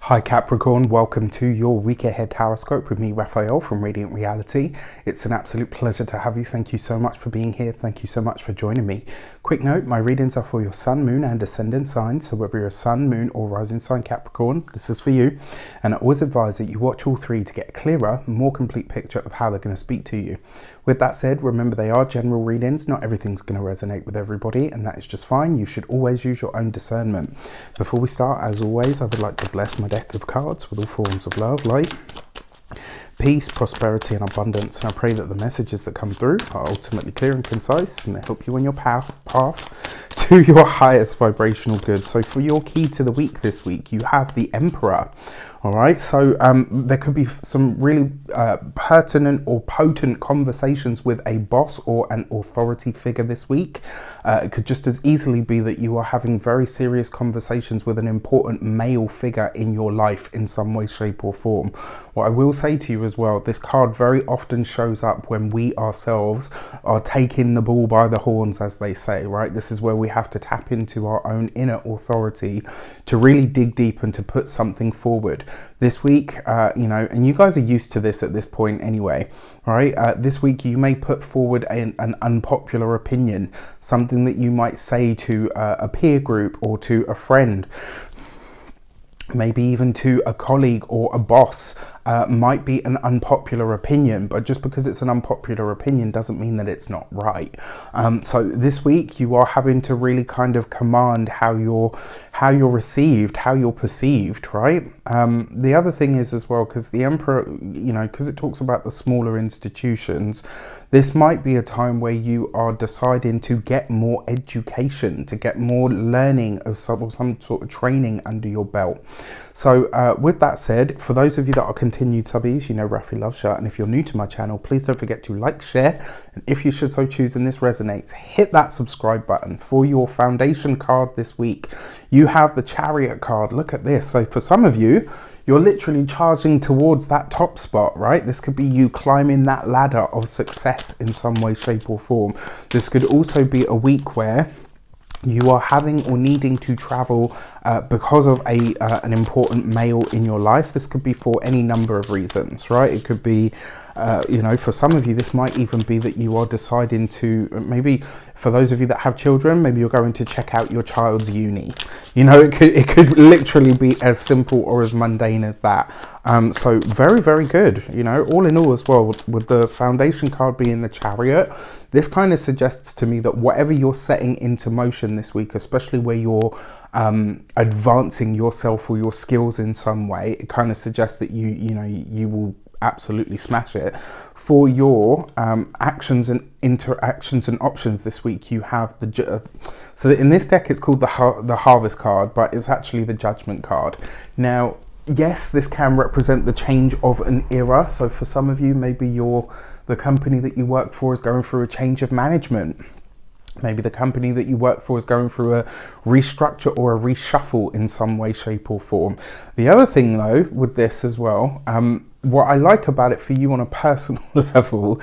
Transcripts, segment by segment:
Hi Capricorn, welcome to your week ahead horoscope with me, Raphael from Radiant Reality. It's an absolute pleasure to have you. Thank you so much for being here. Thank you so much for joining me. Quick note, my readings are for your sun, moon and ascendant signs. So whether you're a sun, moon or rising sign Capricorn, this is for you. And I always advise that you watch all three to get a clearer, more complete picture of how they're going to speak to you. With that said, remember they are general readings. Not everything's going to resonate with everybody, and that is just fine. You should always use your own discernment. Before we start, as always, I would like to bless my deck of cards with all forms of love, light, peace, prosperity and abundance. And I pray that the messages that come through are ultimately clear and concise, and they help you on your path to your highest vibrational good. So for your key to the week this week, you have the Emperor. All right, so there could be some really pertinent or potent conversations with a boss or an authority figure this week. It could just as easily be that you are having very serious conversations with an important male figure in your life in some way, shape or form. What I will say to you as well, this card very often shows up when we ourselves are taking the bull by the horns, as they say, right? This is where we have to tap into our own inner authority to really dig deep and to put something forward. This week, and you guys are used to this at this point anyway, right? This week you may put forward an unpopular opinion, something that you might say to a peer group or to a friend, maybe even to a colleague or a boss. Might be an unpopular opinion, but just because it's an unpopular opinion doesn't mean that it's not right. So this week you are having to really kind of command how you're received, how you're perceived, right? The other thing is as well, because the Emperor, because it talks about the smaller institutions, this might be a time where you are deciding to get more education, to get more learning of some sort of training under your belt. So with that said, for those of you that are continued subbies, you know Rafi loves you, and if you're new to my channel, please don't forget to like, share, and if you should so choose and this resonates, hit that subscribe button. For your foundation card this week, you have the Chariot card. Look at this. So for some of you, you're literally charging towards that top spot, right? This could be you climbing that ladder of success in some way, shape or form. This could also be a week where you are having or needing to travel because of an important male in your life. This could be for any number of reasons, right? It could be, for some of you, this might even be that you are deciding to, maybe for those of you that have children, maybe you're going to check out your child's uni. It could literally be as simple or as mundane as that. So very, very good. All in all as well, with the foundation card being the Chariot, this kind of suggests to me that whatever you're setting into motion this week, especially where you're advancing yourself or your skills in some way, it kind of suggests that you will absolutely smash it. For your actions and interactions and options this week, you have so in this deck it's called the Harvest card, but it's actually the Judgment card. Now, yes, this can represent the change of an era. So for some of you, maybe the company that you work for is going through a change of management. Maybe the company that you work for is going through a restructure or a reshuffle in some way, shape or form. The other thing though with this as well, what I like about it for you on a personal level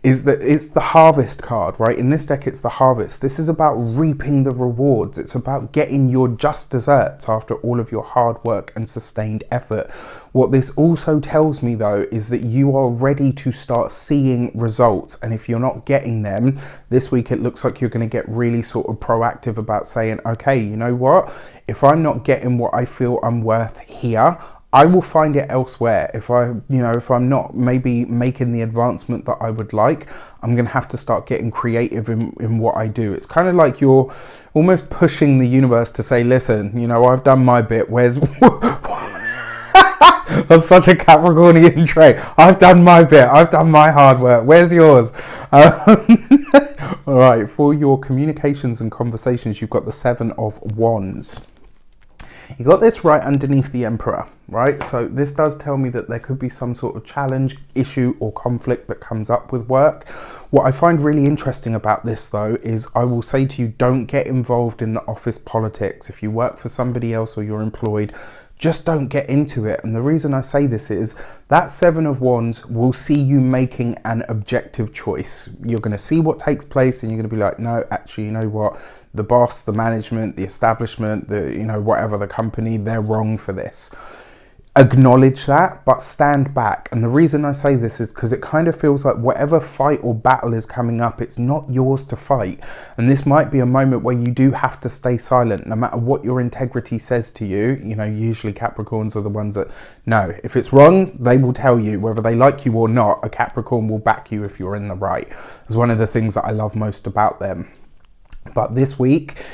is that it's the Harvest card, right? In this deck, it's the Harvest. This is about reaping the rewards. It's about getting your just desserts after all of your hard work and sustained effort. What this also tells me though is that you are ready to start seeing results. And if you're not getting them this week, it looks like you're going to get really sort of proactive about saying, okay, you know what? If I'm not getting what I feel I'm worth here, I will find it elsewhere. If I'm not maybe making the advancement that I would like, I'm going to have to start getting creative in what I do. It's kind of like you're almost pushing the universe to say, listen, I've done my bit. Where's... That's such a Capricornian trait. I've done my bit. I've done my hard work. Where's yours? All right. For your communications and conversations, you've got the Seven of Wands. You got this right underneath the Emperor, right? So this does tell me that there could be some sort of challenge, issue or conflict that comes up with work. What I find really interesting about this though is I will say to you, don't get involved in the office politics. If you work for somebody else or you're employed, just don't get into it. And the reason I say this is that Seven of Wands will see you making an objective choice. You're going to see what takes place and you're going to be like, no, actually, you know what? The boss, the management, the establishment, whatever the company, they're wrong for this. acknowledge that, but stand back. And the reason I say this is because it kind of feels like whatever fight or battle is coming up, it's not yours to fight. And this might be a moment where you do have to stay silent, no matter what your integrity says to you. You know, usually Capricorns are the ones that, no, if it's wrong, they will tell you. Whether they like you or not, a Capricorn will back you if you're in the right. It's one of the things that I love most about them. But this week,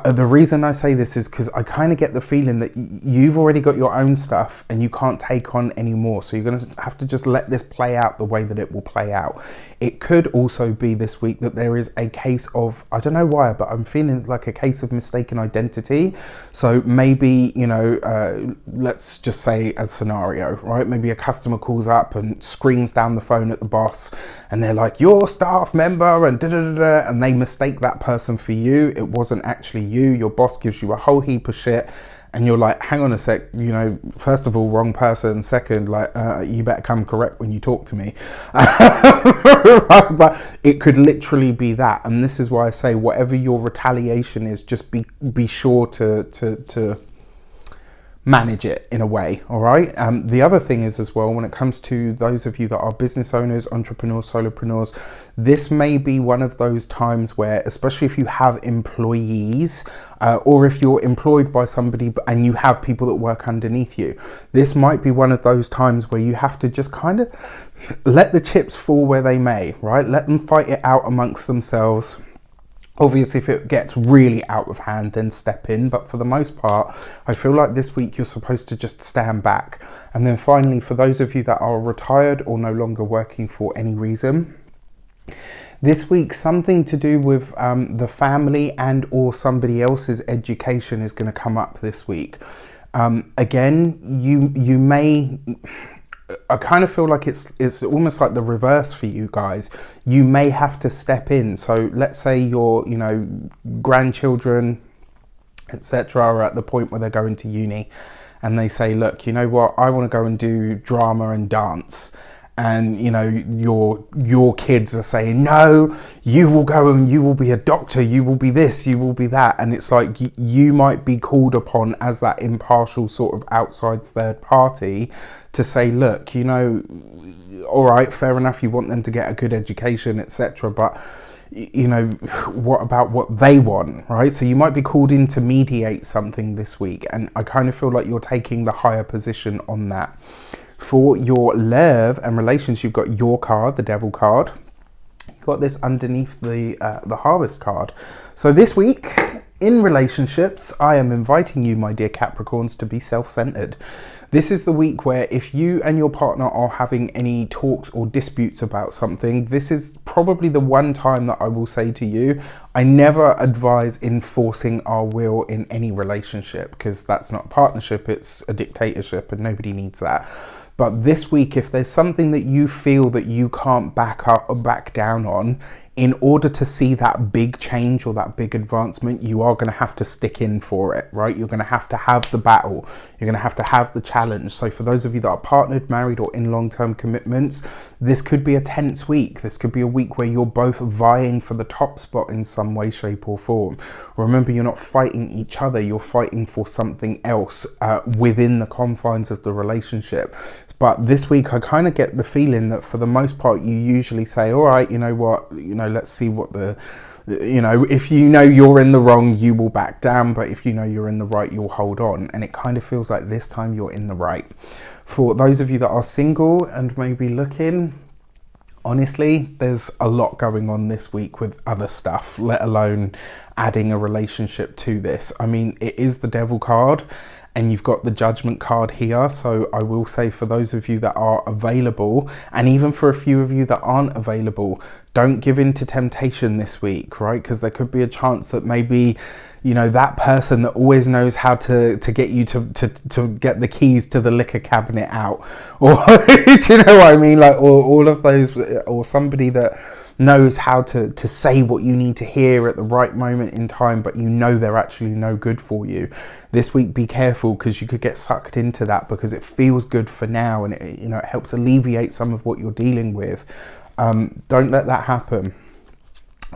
the reason I say this is because I kind of get the feeling that you've already got your own stuff and you can't take on any more. So you're going to have to just let this play out the way that it will play out. It could also be this week that there is a case of, I don't know why, but I'm feeling like a case of mistaken identity. So maybe, you know, let's just say as scenario, right? Maybe a customer calls up and screams down the phone at the boss and they're like, "Your staff member," and da-da-da-da, and they mistake that person for you. It wasn't actually you. Your boss gives you a whole heap of shit and you're like, hang on a sec, you know, first of all, wrong person. Second, like, you better come correct when you talk to me. But it could literally be that. And this is why I say, whatever your retaliation is, just be sure to manage it in a way. All right. The other thing is as well, when it comes to those of you that are business owners, entrepreneurs, solopreneurs, this may be one of those times where, especially if you have employees or if you're employed by somebody and you have people that work underneath you, this might be one of those times where you have to just kind of let the chips fall where they may, right? Let them fight it out amongst themselves. Obviously, if it gets really out of hand, then step in. But for the most part, I feel like this week you're supposed to just stand back. And then finally, for those of you that are retired or no longer working for any reason, this week, something to do with the family and or somebody else's education is going to come up this week. Again, you may... I kind of feel like it's almost like the reverse for you guys. You may have to step in. So let's say your, you know, grandchildren, etc., are at the point where they're going to uni and they say, look, you know what, I want to go and do drama and dance. And, you know, your kids are saying, no, you will go and you will be a doctor, you will be this, you will be that. And it's like you might be called upon as that impartial sort of outside third party to say, look, you know, all right, fair enough, you want them to get a good education, etc. But, you know, what about what they want, right? So you might be called in to mediate something this week. And I kind of feel like you're taking the higher position on that. For your love and relations, you've got your card, the Devil card. You've got this underneath the Harvest card. So this week, in relationships, I am inviting you, my dear Capricorns, to be self-centered. This is the week where if you and your partner are having any talks or disputes about something, this is probably the one time that I will say to you, I never advise enforcing our will in any relationship, because that's not a partnership, it's a dictatorship and nobody needs that. But this week, if there's something that you feel that you can't back up or back down on, in order to see that big change or that big advancement, you are going to have to stick in for it, right? You're going to have the battle. You're going to have the challenge. So for those of you that are partnered, married, or in long-term commitments, this could be a tense week. This could be a week where you're both vying for the top spot in some way, shape, or form. Remember, you're not fighting each other. You're fighting for something else within the confines of the relationship. But this week, I kind of get the feeling that for the most part, you usually say, all right, you know what, you know, let's see what you know, if you know you're in the wrong, you will back down. But if you know you're in the right, you'll hold on. And it kind of feels like this time you're in the right. For those of you that are single and maybe looking, honestly, there's a lot going on this week with other stuff, let alone adding a relationship to this. I mean, it is the Devil card. And you've got the Judgment card here. So I will say, for those of you that are available, and even for a few of you that aren't available, don't give in to temptation this week, right? Because there could be a chance that maybe, you know, that person that always knows how to get you to get the keys to the liquor cabinet out, or do you know what I mean? Like, or all of those, or somebody that knows how to say what you need to hear at the right moment in time, but you know they're actually no good for you. This week, be careful, because you could get sucked into that because it feels good for now, and it, you know, it helps alleviate some of what you're dealing with. Don't let that happen.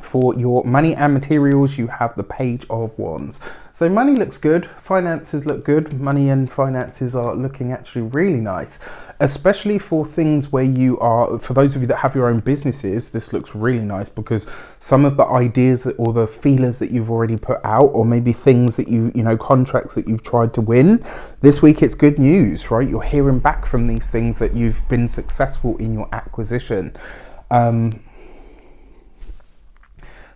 For your money and materials, you have the Page of Wands. So money looks good, finances look good. Money and finances are looking actually really nice, especially for things where you are, for those of you that have your own businesses, this looks really nice because some of the ideas or the feelers that you've already put out, or maybe things that you know, contracts that you've tried to win, this week it's good news, right? You're hearing back from these things that you've been successful in your acquisition.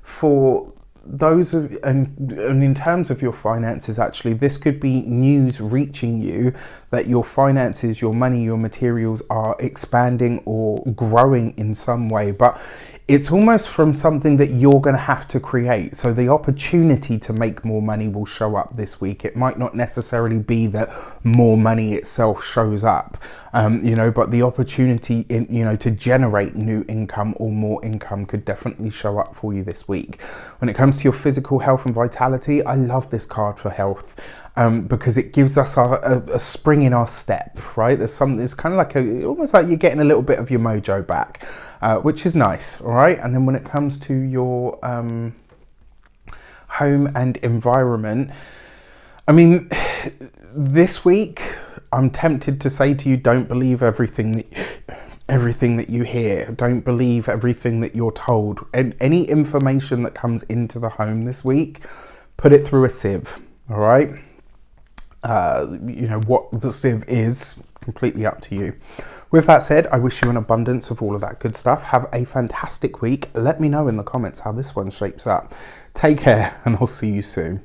For those of, and in terms of your finances, actually, this could be news reaching you that your finances, your money, your materials are expanding or growing in some way, but it's almost from something that you're going to have to create. So the opportunity to make more money will show up this week. It might not necessarily be that more money itself shows up, you know, but the opportunity in, you know, to generate new income or more income could definitely show up for you this week. When it comes to your physical health and vitality, I love this card for health. Because it gives us a spring in our step, right? There's something, it's kind of like almost like you're getting a little bit of your mojo back, which is nice, all right? And then when it comes to your home and environment, I mean, this week, I'm tempted to say to you, don't believe everything that you hear. Don't believe everything that you're told. And any information that comes into the home this week, put it through a sieve, all right? You know, what the sieve is, completely up to you. With that said, I wish you an abundance of all of that good stuff. Have a fantastic week. Let me know in the comments how this one shapes up. Take care, and I'll see you soon.